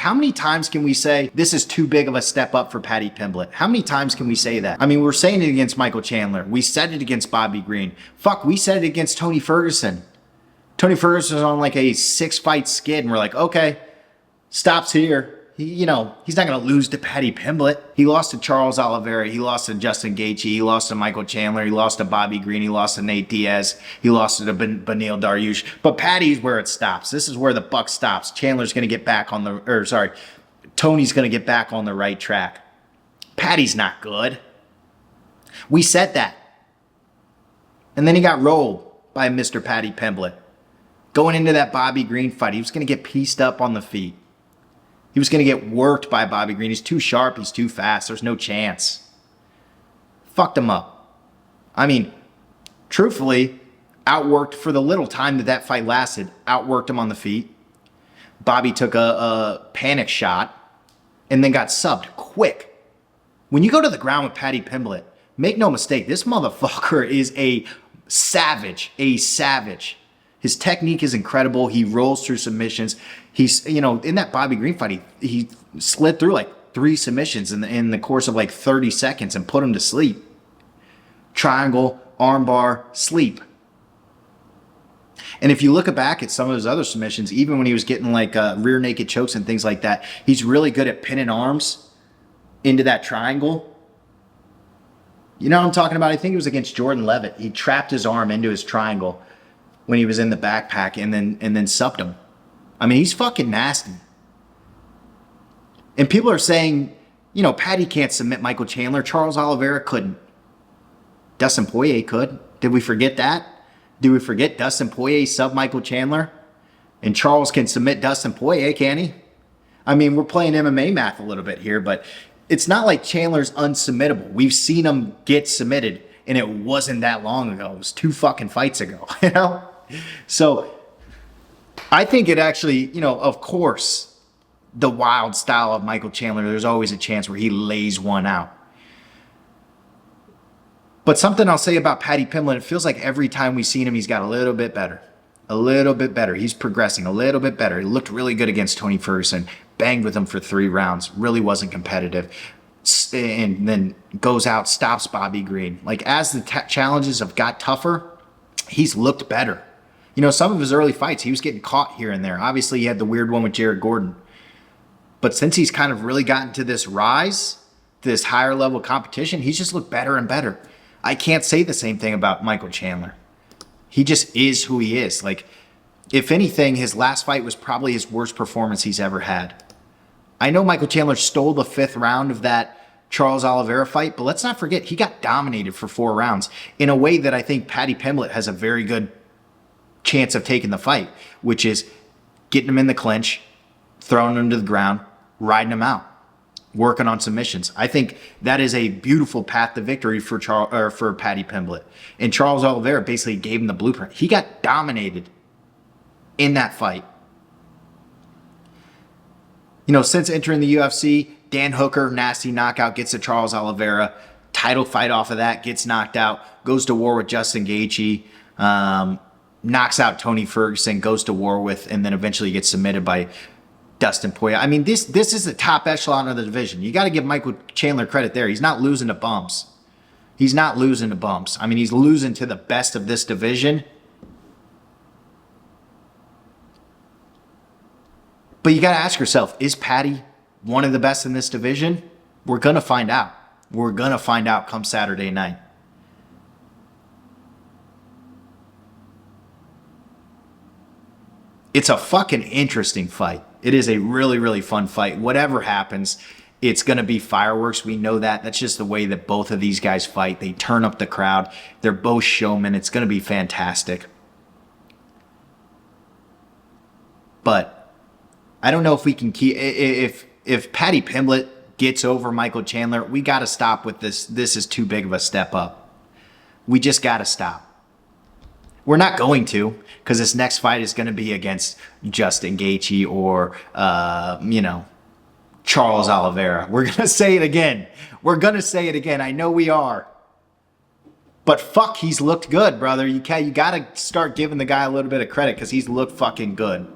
How many times can we say this is too big of a step up for Paddy Pimblett? How many times can we say that? I mean, we're saying it against Michael Chandler. We said it against Bobby Green. Fuck, we said it against Tony Ferguson. Tony Ferguson's on like a 6-fight skid, and we're like, okay, stops here. He's not going to lose to Paddy Pimblett. He lost to Charles Oliveira. He lost to Justin Gaethje. He lost to Michael Chandler. He lost to Bobby Green. He lost to Nate Diaz. He lost to Beneil Dariush. But Paddy's where it stops. This is where the buck stops. Chandler's going to get back on Tony's going to get back on the right track. Paddy's not good. We said that. And then he got rolled by Mr. Paddy Pimblett. Going into that Bobby Green fight, he was going to get pieced up on the feet. He was going to get worked by Bobby Green. He's too sharp. He's too fast. There's no chance. Fucked him up. I mean, truthfully, outworked for the little time that fight lasted. Outworked him on the feet. Bobby took a panic shot and then got subbed quick. When you go to the ground with Paddy Pimblett, make no mistake, this motherfucker is a savage. A savage. His technique is incredible. He rolls through submissions. He's, in that Bobby Green fight, he slid through like 3 submissions in the course of like 30 seconds and put him to sleep. Triangle, armbar, sleep. And if you look back at some of his other submissions, even when he was getting like rear naked chokes and things like that, he's really good at pinning arms into that triangle. You know what I'm talking about? I think it was against Jordan Levitt. He trapped his arm into his triangle when he was in the backpack and then supped him. I mean, he's fucking nasty. And people are saying, Paddy can't submit Michael Chandler. Charles Oliveira couldn't. Dustin Poirier could. Did we forget that? Did we forget Dustin Poirier sub Michael Chandler? And Charles can submit Dustin Poirier, can he? I mean, we're playing MMA math a little bit here, but it's not like Chandler's unsubmittable. We've seen him get submitted, and it wasn't that long ago. It was 2 fucking fights ago, So I think it actually, of course, the wild style of Michael Chandler, there's always a chance where he lays one out. But something I'll say about Paddy Pimblett, it feels like every time we've seen him, he's got a little bit better. A little bit better. He's progressing a little bit better. He looked really good against Tony Ferguson. Banged with him for 3 rounds. Really wasn't competitive. And then goes out, stops Bobby Green. Like, as the challenges have got tougher, he's looked better. Some of his early fights, he was getting caught here and there. Obviously, he had the weird one with Jared Gordon. But since he's kind of really gotten to this rise, this higher level competition, he's just looked better and better. I can't say the same thing about Michael Chandler. He just is who he is. Like, if anything, his last fight was probably his worst performance he's ever had. I know Michael Chandler stole the 5th round of that Charles Oliveira fight, but let's not forget, he got dominated for 4 rounds in a way that I think Paddy Pimblett has a very good chance of taking the fight, which is getting him in the clinch, throwing him to the ground, riding him out, working on submissions. I think that is a beautiful path to victory for Paddy Pimblett. And Charles Oliveira basically gave him the blueprint. He got dominated in that fight. Since entering the UFC, Dan Hooker, nasty knockout, gets to Charles Oliveira. Title fight off of that, gets knocked out, goes to war with Justin Gaethje. Knocks out Tony Ferguson, goes to war with, and then eventually gets submitted by Dustin Poirier. I mean, this is the top echelon of the division. You got to give Michael Chandler credit there. He's not losing to bumps. He's not losing to bumps. I mean, he's losing to the best of this division. But you got to ask yourself, is Paddy one of the best in this division? We're going to find out. We're going to find out come Saturday night. It's a fucking interesting fight. It is a really, really fun fight. Whatever happens, it's going to be fireworks. We know that. That's just the way that both of these guys fight. They turn up the crowd. They're both showmen. It's going to be fantastic. But I don't know if we can keep... If Paddy Pimblett gets over Michael Chandler, we got to stop with this. This is too big of a step up. We just got to stop. We're not going to, because this next fight is going to be against Justin Gaethje or, Charles Oliveira. We're going to say it again. We're going to say it again. I know we are. But fuck, he's looked good, brother. You got to start giving the guy a little bit of credit because he's looked fucking good.